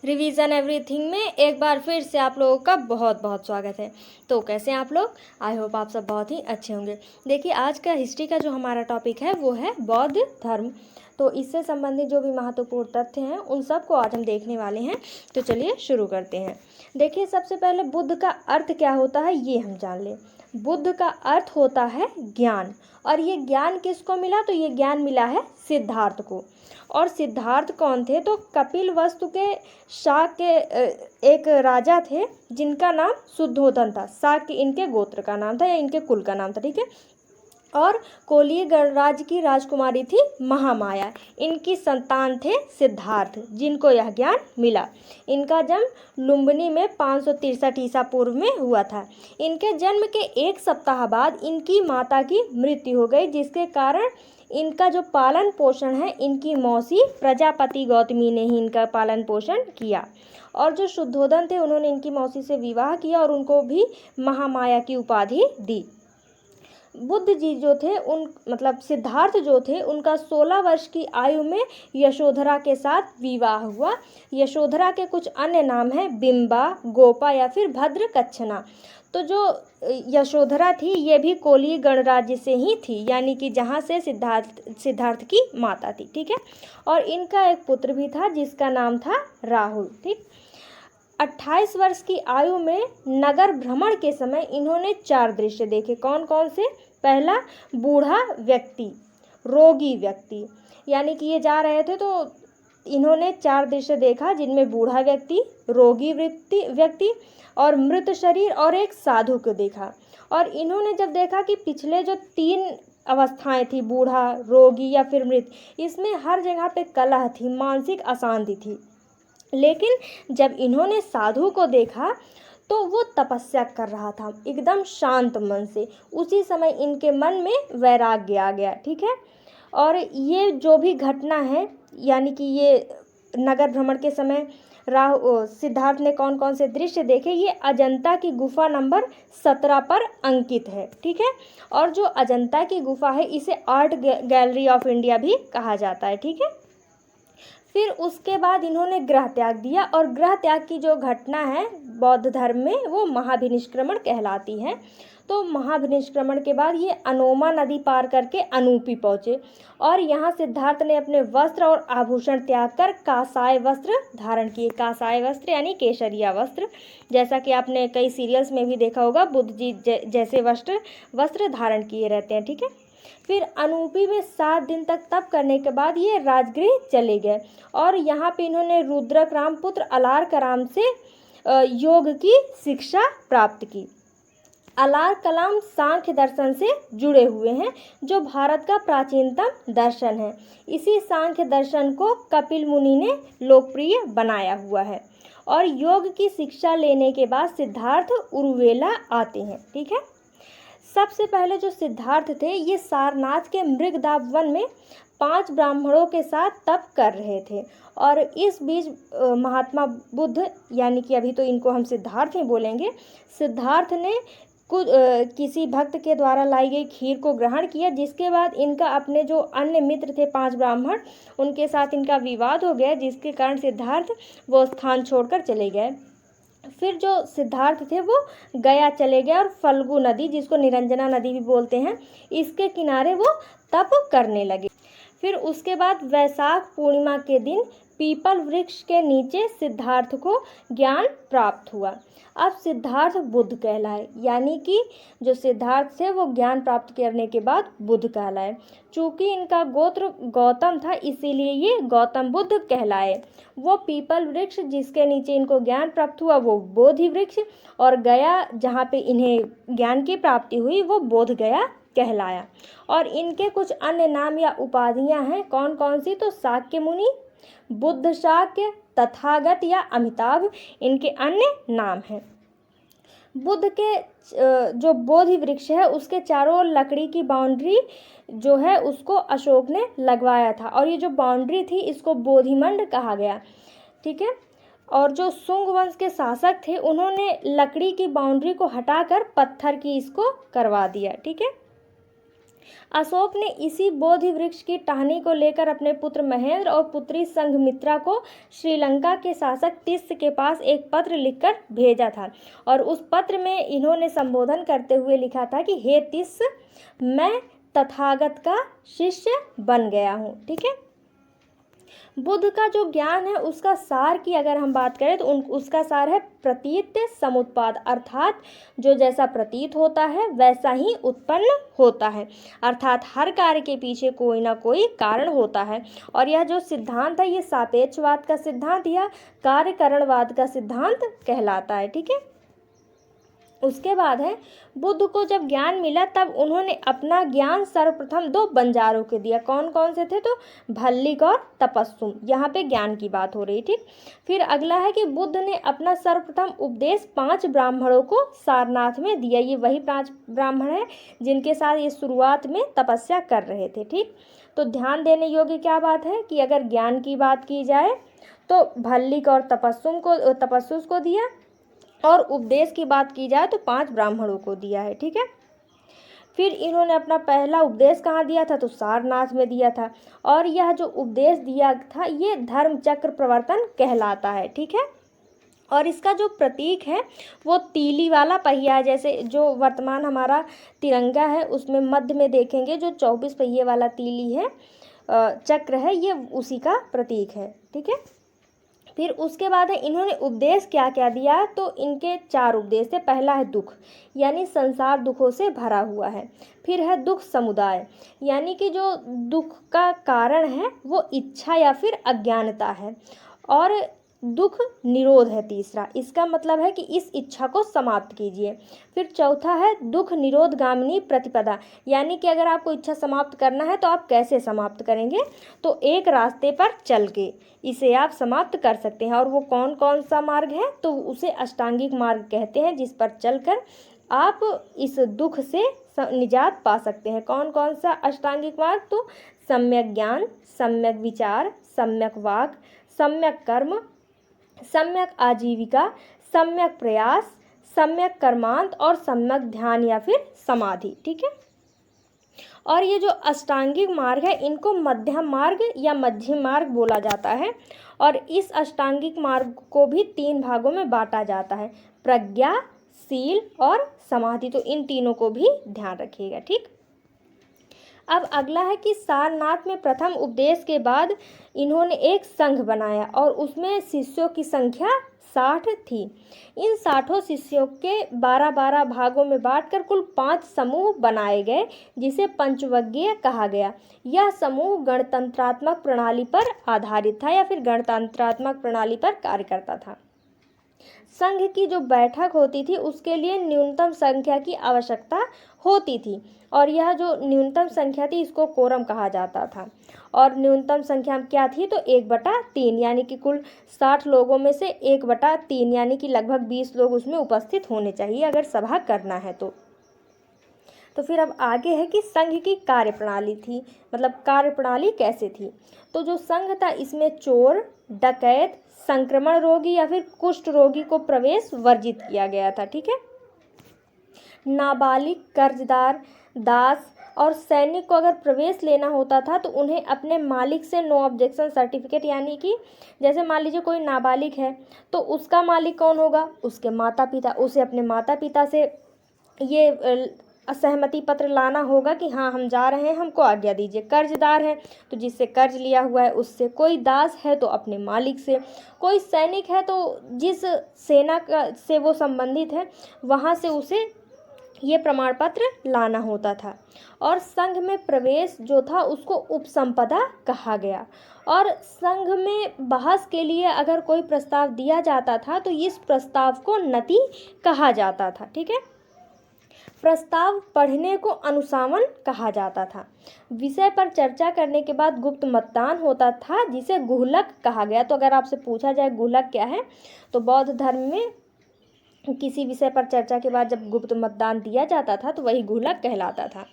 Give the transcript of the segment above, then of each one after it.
Revision everything में एक बार फिर से आप लोगों का बहुत बहुत स्वागत है। तो कैसे हैं आप लोग? आई होप आप सब बहुत ही अच्छे होंगे। देखिए, आज का हिस्ट्री का जो हमारा टॉपिक है वो है बौद्ध धर्म। तो इससे संबंधित जो भी महत्वपूर्ण तथ्य हैं उन सब को आज हम देखने वाले हैं। तो चलिए शुरू करते हैं। देखिए, सबसे पहले बुद्ध का अर्थ क्या होता है ये हम जान लें। बुद्ध का अर्थ होता है ज्ञान, और ये ज्ञान किसको मिला? तो ये ज्ञान मिला है सिद्धार्थ को। और सिद्धार्थ कौन थे? तो कपिल वस्तु के शाक के एक राजा थे जिनका नाम शुद्धोधन था। शाक के इनके गोत्र का नाम था या इनके कुल का नाम था, ठीक है। और कोलीय गणराज्य की राजकुमारी थी महामाया। इनकी संतान थे सिद्धार्थ, जिनको यह ज्ञान मिला। इनका जन्म लुम्बिनी में 563 ईसा पूर्व में हुआ था। इनके जन्म के एक सप्ताह बाद इनकी माता की मृत्यु हो गई, जिसके कारण इनका जो पालन पोषण है इनकी मौसी प्रजापति गौतमी ने ही इनका पालन पोषण किया। और जो शुद्धोधन थे उन्होंने इनकी मौसी से विवाह किया और उनको भी महामाया की उपाधि दी। बुद्ध जी जो थे सिद्धार्थ जो थे उनका 16 वर्ष की आयु में यशोधरा के साथ विवाह हुआ। यशोधरा के कुछ अन्य नाम हैं बिंबा, गोपा या फिर भद्रकच्छना। तो जो यशोधरा थी ये भी कोलीय गणराज्य से ही थी, यानी कि जहाँ से सिद्धार्थ की माता थी, ठीक है। और इनका एक पुत्र भी था जिसका नाम था राहुल, ठीक। 28 वर्ष की आयु में नगर भ्रमण के समय इन्होंने 4 दृश्य देखे। कौन कौन से? पहला, बूढ़ा व्यक्ति, रोगी व्यक्ति, यानी कि ये जा रहे थे तो इन्होंने 4 दृश्य देखा, जिनमें बूढ़ा व्यक्ति, रोगी व्यक्ति और मृत शरीर और एक साधु को देखा। और इन्होंने जब देखा कि पिछले जो 3 अवस्थाएं थी, बूढ़ा, रोगी या फिर मृत, इसमें हर जगह पे कलह थी, मानसिक अशांति थी। लेकिन जब इन्होंने साधु को देखा तो वो तपस्या कर रहा था एकदम शांत मन से। उसी समय इनके मन में वैराग्य आ गया, ठीक है। और ये जो भी घटना है, यानी कि ये नगर भ्रमण के समय सिद्धार्थ ने कौन कौन से दृश्य देखे, ये अजंता की गुफा नंबर 17 पर अंकित है, ठीक है। और जो अजंता की गुफा है इसे आर्ट गैलरी ऑफ इंडिया भी कहा जाता है, ठीक है। फिर उसके बाद इन्होंने ग्रह त्याग दिया, और ग्रह त्याग की जो घटना है बौद्ध धर्म में वो महाभिनिष्क्रमण कहलाती है। तो महाभिनिष्क्रमण के बाद ये अनोमा नदी पार करके अनूपी पहुँचे, और यहाँ सिद्धार्थ ने अपने वस्त्र और आभूषण त्याग कर कासाय वस्त्र धारण किए। कासाय वस्त्र यानी केसरिया वस्त्र, जैसा कि आपने कई सीरियल्स में भी देखा होगा, बुद्ध जी जैसे वस्त्र धारण किए रहते हैं, ठीक है। फिर अनूपी में 7 दिन तक तप करने के बाद ये राजगृह चले गए, और यहाँ पे इन्होंने रुद्रक रामपुत्र अलार कलाम से योग की शिक्षा प्राप्त की। अलार कलाम सांख्य दर्शन से जुड़े हुए हैं, जो भारत का प्राचीनतम दर्शन है। इसी सांख्य दर्शन को कपिल मुनि ने लोकप्रिय बनाया हुआ है। और योग की शिक्षा लेने के बाद सिद्धार्थ उरुवेला आते हैं, ठीक है। सबसे पहले जो सिद्धार्थ थे ये सारनाथ के मृगदाब वन में 5 ब्राह्मणों के साथ तप कर रहे थे। और इस बीच महात्मा बुद्ध, यानी कि अभी तो इनको हम सिद्धार्थ ही बोलेंगे, सिद्धार्थ ने किसी भक्त के द्वारा लाई गई खीर को ग्रहण किया, जिसके बाद इनका अपने जो अन्य मित्र थे 5 ब्राह्मण, उनके साथ इनका विवाद हो गया, जिसके कारण सिद्धार्थ वो स्थान छोड़कर चले गए। फिर जो सिद्धार्थ थे वो गया चले गए, और फल्गु नदी, जिसको निरंजना नदी भी बोलते हैं, इसके किनारे वो तप करने लगे। फिर उसके बाद वैशाख पूर्णिमा के दिन पीपल वृक्ष के नीचे सिद्धार्थ को ज्ञान प्राप्त हुआ। अब सिद्धार्थ बुद्ध कहलाए, यानी कि जो सिद्धार्थ थे वो ज्ञान प्राप्त करने के बाद बुद्ध कहलाए। चूँकि इनका गोत्र गौतम था इसीलिए ये गौतम बुद्ध कहलाए। वो पीपल वृक्ष जिसके नीचे इनको ज्ञान प्राप्त हुआ वो बोधि वृक्ष, और गया जहाँ पे इन्हें ज्ञान की प्राप्ति हुई वो बोध गया कहलाया। और इनके कुछ अन्य नाम या उपाधियाँ हैं, कौन कौन सी? तो शाक्य मुनि, बुद्ध शाक्य, तथागत या अमिताभ इनके अन्य नाम हैं। बुद्ध के जो बोधि वृक्ष है उसके चारों ओर लकड़ी की बाउंड्री जो है उसको अशोक ने लगवाया था, और ये जो बाउंड्री थी इसको बोधिमंड कहा गया, ठीक है। और जो सुंग वंश के शासक थे उन्होंने लकड़ी की बाउंड्री को हटाकर पत्थर की इसको करवा दिया, ठीक है। अशोक ने इसी बोधि वृक्ष की टहनी को लेकर अपने पुत्र महेंद्र और पुत्री संघमित्रा को श्रीलंका के शासक तिस्स के पास एक पत्र लिखकर भेजा था। और उस पत्र में इन्होंने संबोधन करते हुए लिखा था कि हे तिस्स, मैं तथागत का शिष्य बन गया हूँ। ठीक है। बुद्ध का जो ज्ञान है उसका सार की अगर हम बात करें तो उसका सार है प्रतीत समुत्पाद, अर्थात जो जैसा प्रतीत होता है वैसा ही उत्पन्न होता है। अर्थात हर कार्य के पीछे कोई ना कोई कारण होता है। और यह जो सिद्धांत है ये सापेक्षवाद का सिद्धांत या कार्यकरणवाद का सिद्धांत कहलाता है। ठीक है। उसके बाद है बुद्ध को जब ज्ञान मिला तब उन्होंने अपना ज्ञान सर्वप्रथम 2 बंजारों को दिया। कौन कौन से थे? तो भल्लिक और तपस्सुम। यहाँ पे ज्ञान की बात हो रही। ठीक। फिर अगला है कि बुद्ध ने अपना सर्वप्रथम उपदेश 5 ब्राह्मणों को सारनाथ में दिया। ये वही 5 ब्राह्मण हैं जिनके साथ ये शुरुआत में तपस्या कर रहे थे। ठीक। तो ध्यान देने योग्य क्या बात है कि अगर ज्ञान की बात की जाए तो भल्लिक और तपस्सुस को दिया, और उपदेश की बात की जाए तो 5 ब्राह्मणों को दिया है। ठीक है। फिर इन्होंने अपना पहला उपदेश कहाँ दिया था? तो सारनाथ में दिया था। और यह जो उपदेश दिया था ये धर्म चक्र प्रवर्तन कहलाता है। ठीक है। और इसका जो प्रतीक है वो तीली वाला पहिया है। जैसे जो वर्तमान हमारा तिरंगा है उसमें मध्य में देखेंगे जो 24 पहिए वाला तीली है, चक्र है, ये उसी का प्रतीक है। ठीक है। फिर उसके बाद है इन्होंने उपदेश क्या क्या दिया? तो इनके 4 उपदेश थे। पहला है दुख, यानी संसार दुखों से भरा हुआ है। फिर है दुख समुदाय, यानी कि जो दुख का कारण है वो इच्छा या फिर अज्ञानता है। और दुख निरोध है तीसरा, इसका मतलब है कि इस इच्छा को समाप्त कीजिए। फिर चौथा है दुख निरोध गामिनी प्रतिपदा, यानी कि अगर आपको इच्छा समाप्त करना है तो आप कैसे समाप्त करेंगे? तो एक रास्ते पर चल के इसे आप समाप्त कर सकते हैं। और वो कौन कौन सा मार्ग है? तो उसे अष्टांगिक मार्ग कहते हैं, जिस पर चलकर आप इस दुख से निजात पा सकते हैं। कौन कौन सा अष्टांगिक मार्ग? तो सम्यक ज्ञान, सम्यक विचार, सम्यक वाक, सम्यक कर्म, सम्यक आजीविका, सम्यक प्रयास, सम्यक कर्मांत और सम्यक ध्यान या फिर समाधि। ठीक है। और ये जो अष्टांगिक मार्ग है इनको मध्यम मार्ग या मध्यम मार्ग बोला जाता है। और इस अष्टांगिक मार्ग को भी 3 भागों में बांटा जाता है, प्रज्ञा, शील और समाधि। तो इन तीनों को भी ध्यान रखिएगा। ठीक। अब अगला है कि सारनाथ में प्रथम उपदेश के बाद इन्होंने एक संघ बनाया और उसमें शिष्यों की संख्या 60 थी। इन 60 शिष्यों के 12-12 भागों में बांटकर कुल 5 समूह बनाए गए, जिसे पंचवज्ञीय कहा गया। यह समूह गणतंत्रात्मक प्रणाली पर आधारित था या फिर गणतंत्रात्मक प्रणाली पर कार्य करता था। संघ की जो बैठक होती थी उसके लिए न्यूनतम संख्या की आवश्यकता होती थी। और यह जो न्यूनतम संख्या थी इसको कोरम कहा जाता था। और न्यूनतम संख्या क्या थी? तो 1/3, यानी कि कुल 60 लोगों में से 1/3 यानी कि लगभग 20 लोग उसमें उपस्थित होने चाहिए अगर सभा करना है तो। फिर अब आगे है कि संघ की कार्यप्रणाली थी, मतलब कार्यप्रणाली कैसे थी? तो जो संघ था इसमें चोर, डकैत, संक्रमण रोगी या फिर कुष्ठ रोगी को प्रवेश वर्जित किया गया था। ठीक है। नाबालिग, कर्जदार, दास और सैनिक को अगर प्रवेश लेना होता था तो उन्हें अपने मालिक से नो ऑब्जेक्शन सर्टिफिकेट, यानी कि जैसे मान लीजिए कोई नाबालिग है तो उसका मालिक कौन होगा? उसके माता पिता। उसे अपने माता पिता से ये असहमति पत्र लाना होगा कि हाँ हम जा रहे हैं, हमको आज्ञा दीजिए। कर्जदार है तो जिससे कर्ज लिया हुआ है उससे। कोई दास है तो अपने मालिक से। कोई सैनिक है तो जिस सेना का से वो संबंधित है वहाँ से उसे ये प्रमाण पत्र लाना होता था। और संघ में प्रवेश जो था उसको उपसंपदा कहा गया। और संघ में बहस के लिए अगर कोई प्रस्ताव दिया जाता था तो इस प्रस्ताव को नति कहा जाता था। ठीक है। प्रस्ताव पढ़ने को अनुसावन कहा जाता था। विषय पर चर्चा करने के बाद गुप्त मतदान होता था जिसे गुहलक कहा गया। तो अगर आपसे पूछा जाए गुहलक क्या है तो बौद्ध धर्म में किसी विषय पर चर्चा के बाद जब गुप्त मतदान दिया जाता था तो वही गुहलक कहलाता था।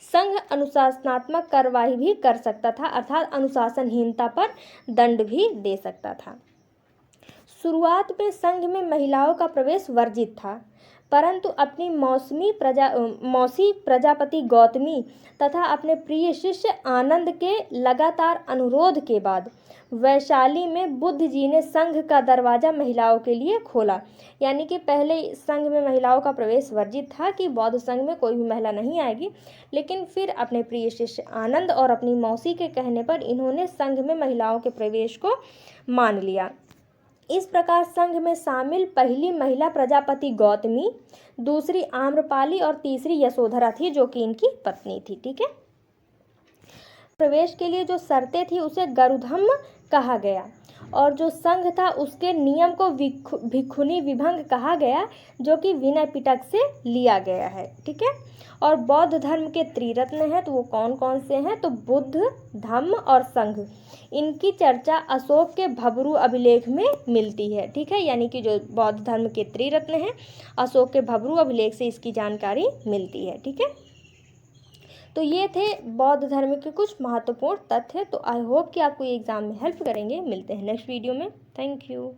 संघ अनुशासनात्मक कार्रवाई भी कर सकता था, अर्थात अनुशासनहीनता पर दंड भी दे सकता था। शुरुआत में संघ में महिलाओं का प्रवेश वर्जित था, परंतु अपनी मौसी प्रजापति गौतमी तथा अपने प्रिय शिष्य आनंद के लगातार अनुरोध के बाद वैशाली में बुद्ध जी ने संघ का दरवाजा महिलाओं के लिए खोला। यानी कि पहले संघ में महिलाओं का प्रवेश वर्जित था कि बौद्ध संघ में कोई भी महिला नहीं आएगी, लेकिन फिर अपने प्रिय शिष्य आनंद और अपनी मौसी के कहने पर इन्होंने संघ में महिलाओं के प्रवेश को मान लिया। इस प्रकार संघ में शामिल पहली महिला प्रजापति गौतमी, दूसरी आम्रपाली और तीसरी यशोधरा थी, जो कि इनकी पत्नी थी। ठीक है। प्रवेश के लिए जो शर्तें थी उसे गरुधम कहा गया और जो संघ था उसके नियम को भिक्षुणी विभंग कहा गया, जो कि विनय पिटक से लिया गया है। ठीक है। और बौद्ध धर्म के त्रिरत्न हैं, तो वो कौन कौन से हैं? तो बुद्ध, धम्म और संघ। इनकी चर्चा अशोक के भबरू अभिलेख में मिलती है। ठीक है। यानी कि जो बौद्ध धर्म के त्रिरत्न हैं, अशोक के भबरू अभिलेख से इसकी जानकारी मिलती है। ठीक है। तो ये थे बौद्ध धर्म के कुछ महत्वपूर्ण तथ्य। तो आई होप कि आपको ये एग्ज़ाम में हेल्प करेंगे। मिलते हैं नेक्स्ट वीडियो में। Thank you.